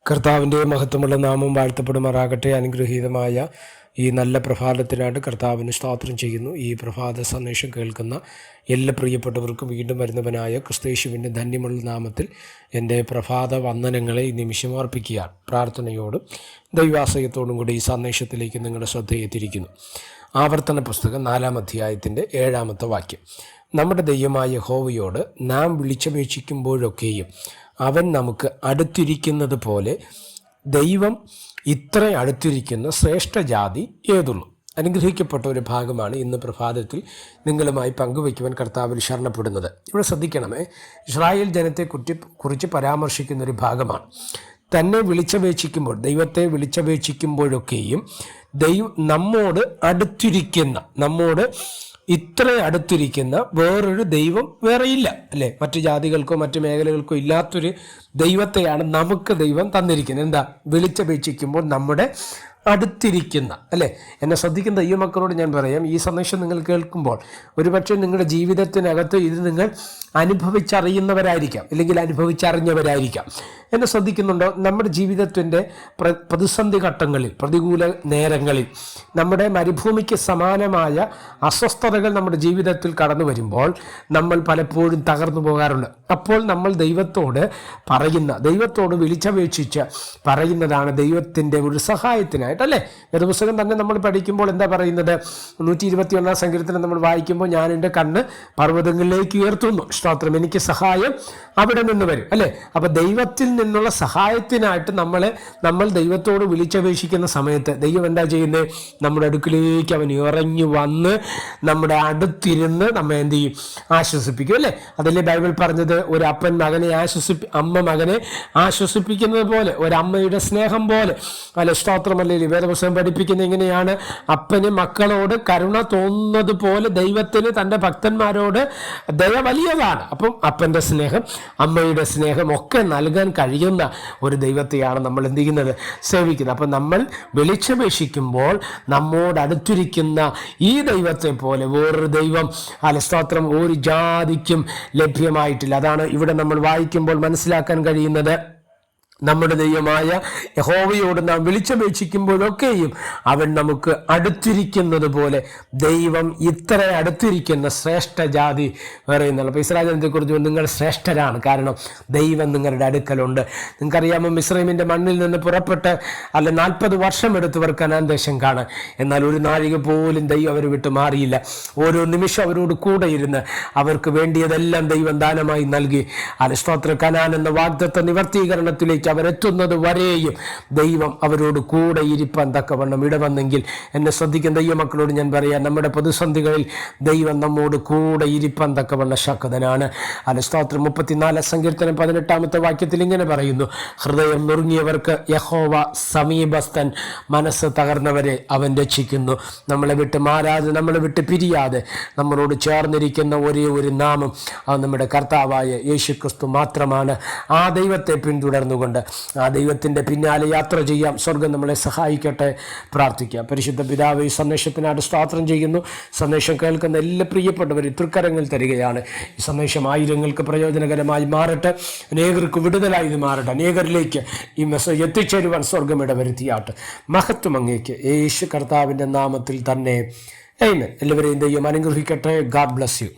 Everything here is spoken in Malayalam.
കർത്താവിൻ്റെ മഹത്വമുള്ള നാമം വാഴ്ത്തപ്പെടുമാറാകട്ടെ. അനുഗ്രഹീതമായ ഈ നല്ല പ്രഭാതത്തിനായിട്ട് കർത്താവിന് സ്തോത്രം ചെയ്യുന്നു. ഈ പ്രഭാത സന്ദേശം കേൾക്കുന്ന എല്ലാ പ്രിയപ്പെട്ടവർക്കും വീണ്ടും വരുന്നവനായ ക്രിസ്തയേശുവിൻ്റെ ധന്യമുള്ള നാമത്തിൽ എൻ്റെ പ്രഭാത വന്ദനങ്ങളെ ഈ നിമിഷം അർപ്പിക്കുകയാണ്. പ്രാർത്ഥനയോടും ദൈവാശ്രയത്തോടും കൂടി ഈ സന്ദേശത്തിലേക്ക് നിങ്ങളുടെ ശ്രദ്ധയെത്തിയിരിക്കുന്നു. ആവർത്തന പുസ്തകം 4-ാം അധ്യായത്തിൻ്റെ 7-ാമത്തെ വാക്യം. നമ്മുടെ ദൈവമായ യഹോവയോട് നാം വിളിച്ചപേക്ഷിക്കുമ്പോഴൊക്കെയും അവൻ നമുക്ക് അടുത്തിരിക്കുന്നത് പോലെ ദൈവം ഇത്ര അടുത്തിരിക്കുന്ന ശ്രേഷ്ഠ ജാതി ഏതുള്ളൂ? അനുഗ്രഹിക്കപ്പെട്ട ഒരു ഭാഗമാണ് ഇന്ന് പ്രഭാതത്തിൽ നിങ്ങളുമായി പങ്കുവയ്ക്കുവാൻ കർത്താവിൽ ശരണപ്പെടുന്നത്. ഇവിടെ ശ്രദ്ധിക്കണമേ, ഇസ്രായേൽ ജനത്തെക്കുറിച്ച് പരാമർശിക്കുന്നൊരു ഭാഗമാണ്. തന്നെ വിളിച്ചപേക്ഷിക്കുമ്പോൾ, ദൈവത്തെ വിളിച്ചപേക്ഷിക്കുമ്പോഴൊക്കെയും നമ്മോട് ഇത്ര അടുത്തിരിക്കുന്ന വേറൊരു ദൈവം വേറെയില്ല, അല്ലേ? മറ്റു ജാതികൾക്കോ മറ്റു മേഖലകൾക്കോ ഇല്ലാത്തൊരു ദൈവത്തെയാണ് നമുക്ക് ദൈവം തന്നിരിക്കുന്നത്. എന്താ? വിളിച്ചപേക്ഷിക്കുമ്പോൾ നമ്മുടെ അടുത്തിരിക്കുന്ന, അല്ലേ? എന്നെ ശ്രദ്ധിക്കുന്ന ദൈവമക്കളോട് ഞാൻ പറയാം, ഈ സന്ദേശം നിങ്ങൾ കേൾക്കുമ്പോൾ ഒരുപക്ഷെ നിങ്ങളുടെ ജീവിതത്തിനകത്ത് ഇത് നിങ്ങൾ അനുഭവിച്ചറിയുന്നവരായിരിക്കാം, അല്ലെങ്കിൽ അനുഭവിച്ചറിഞ്ഞവരായിരിക്കാം. എന്നെ ശ്രദ്ധിക്കുന്നുണ്ടോ? നമ്മുടെ ജീവിതത്തിൻ്റെ പ്രതിസന്ധി ഘട്ടങ്ങളിൽ, പ്രതികൂല നേരങ്ങളിൽ, നമ്മുടെ മരുഭൂമിക്ക് സമാനമായ അസ്വസ്ഥതകൾ നമ്മുടെ ജീവിതത്തിൽ കടന്നു വരുമ്പോൾ നമ്മൾ പലപ്പോഴും തകർന്നു പോകാറുണ്ട്. അപ്പോൾ നമ്മൾ ദൈവത്തോട് വിളിച്ചപേക്ഷിച്ച് പറയുന്നതാണ് ദൈവത്തിൻ്റെ ഒരു സഹായത്തിനായിട്ട്, അല്ലേ? വേദപുസ്തകം തന്നെ നമ്മൾ പഠിക്കുമ്പോൾ എന്താ പറയുന്നത്? 121-ാം സങ്കീർത്തനം നമ്മൾ വായിക്കുമ്പോൾ, ഞാൻ എൻ്റെ കണ്ണ് പർവ്വതങ്ങളിലേക്ക് ഉയർത്തുന്നു, സ്തോത്രം, എനിക്ക് സഹായം അവിടെ നിന്ന് വരും, അല്ലേ? അപ്പോൾ ദൈവത്തിൽ നിന്നുള്ള സഹായത്തിനായിട്ട് നമ്മൾ ദൈവത്തോട് വിളിച്ചപേക്ഷിക്കുന്ന സമയത്ത് ദൈവം എന്താ ചെയ്യുന്നത്? നമ്മുടെ അടുക്കിലേക്ക് അവൻ ഇറങ്ങി വന്ന് നമ്മുടെ അടുത്തിരുന്ന് നമ്മെ എന്ത് ചെയ്യും? ആശ്വസിപ്പിക്കും, അല്ലേ? അതല്ലേ ബൈബിൾ പറഞ്ഞത്? ഒരു അപ്പൻ അമ്മ മകനെ ആശ്വസിപ്പിക്കുന്നത് പോലെ, ഒരമ്മയുടെ സ്നേഹം പോലെ, അല്ലെ? സ്തോത്രമല്ലേ? വേദപുസ്തകം പഠിപ്പിക്കുന്നത് എങ്ങനെയാണ്? അപ്പന് മക്കളോട് കരുണ തോന്നുന്നത് പോലെ ദൈവത്തിന് തൻ്റെ ഭക്തന്മാരോട് ദയ വലിയതാണ്. അപ്പം അപ്പൻ്റെ സ്നേഹം, അമ്മയുടെ സ്നേഹം ഒക്കെ നൽകാൻ കഴിയുന്ന ഒരു ദൈവത്തെയാണ് നമ്മൾ എന്ത് ചെയ്യുന്നത്? സേവിക്കുന്നത്. അപ്പം നമ്മൾ വിളിച്ചപേക്ഷിക്കുമ്പോൾ നമ്മോട് അടുത്തിരിക്കുന്ന ഈ ദൈവത്തെ പോലെ വേറൊരു ദൈവം, അല്ലെ? സ്തോത്രം, ഒരു ജാതിക്കും ലഭ്യമായിട്ടില്ല. അതാണ് ഇവിടെ നമ്മൾ വായിക്കുമ്പോൾ മനസ്സിലാക്കാൻ കഴിയുന്നത്. നമ്മുടെ ദൈവമായ യഹോവയോട് നാം വിളിച്ചപേക്ഷിക്കുമ്പോഴൊക്കെയും അവൻ നമുക്ക് അടുത്തിരിക്കുന്നത് പോലെ ദൈവം ഇത്ര അടുത്തിരിക്കുന്ന ശ്രേഷ്ഠ ജാതി വേറെയുന്നല്ല. അപ്പോൾ ഇസ്രായേൽ ജനത്തെക്കുറിച്ച് നിങ്ങൾ ശ്രേഷ്ഠരാണ്, കാരണം ദൈവം നിങ്ങളുടെ അടുക്കലുണ്ട്. നിങ്ങൾക്കറിയാമോ, മിസ്രൈമിൻ്റെ മണ്ണിൽ നിന്ന് പുറപ്പെട്ട് 40 വർഷം എടുത്തവർ കനാൻ ദേശം കാണാൻ. എന്നാൽ ഒരു നാഴിക പോലും ദൈവം അവർ വിട്ട് മാറിയില്ല. ഓരോ നിമിഷം അവരോട് കൂടെ ഇരുന്ന് അവർക്ക് വേണ്ടിയതെല്ലാം ദൈവം ദാനമായി നൽകി. സ്തോത്രം, കനാൻ എന്ന വാഗ്ദത്ത നിവർത്തീകരണത്തിലേക്ക് അവരെത്തുന്നത് വരെയും ദൈവം അവരോട് കൂടെ ഇരിപ്പാൻ തക്കവണ്ണം ഇടവന്നെങ്കിൽ, എന്നെ ശ്രദ്ധിക്കുന്ന ദൈവമക്കളോട് ഞാൻ പറയാം, നമ്മുടെ പ്രതിസന്ധികളിൽ ദൈവം നമ്മോട് കൂടെ ഇരിപ്പാൻ തക്കവണ്ണം ശക്തനാണ്. സ്തോത്രം, 34 സങ്കീർത്തനം 18-ാമത്തെ വാക്യത്തിൽ ഇങ്ങനെ പറയുന്നു: ഹൃദയം നുറുങ്ങിയവർക്ക് യഹോവ സമീപസ്ഥൻ, മനസ്സ് തകർന്നവരെ അവൻ രക്ഷിക്കുന്നു. നമ്മളെ വിട്ട് മാറാതെ, നമ്മളെ വിട്ട് പിരിയാതെ നമ്മളോട് ചേർന്നിരിക്കുന്ന ഒരേ ഒരു നാമം അത് നമ്മുടെ കർത്താവായ യേശുക്രിസ്തു മാത്രമാണ്. ആ ദൈവത്തെ പിന്തുടർന്നുകൊണ്ട് ആ ദൈവത്തിൻ്റെ പിന്നാലെ യാത്ര ചെയ്യാം. സ്വർഗം നമ്മളെ സഹായിക്കട്ടെ. പ്രാർത്ഥിക്കാം. പരിശുദ്ധ പിതാവേ, ഈ സന്ദേശത്തിനായിട്ട് സ്തോത്രം ചെയ്യുന്നു. സന്ദേശം കേൾക്കുന്ന എല്ലാ പ്രിയപ്പെട്ടവരും തൃക്കരങ്ങൾ തരികയാണ്. ഈ സന്ദേശം ആയിരങ്ങൾക്ക് പ്രയോജനകരമായി മാറട്ടെ, അനേകർക്ക് വിടുതലായി മാറട്ടെ, അനേകരിലേക്ക് ഈ മെസ്സേജ് എത്തിച്ചേരുവാൻ സ്വർഗം ഇടവരുത്തിയാട്ടെ. മഹത്വം അങ്ങേക്ക്, യേശു കർത്താവിൻ്റെ നാമത്തിൽ തന്നെ. ആമേൻ. എല്ലാവരെയും ദൈവം അനുഗ്രഹിക്കട്ടെ. God bless you.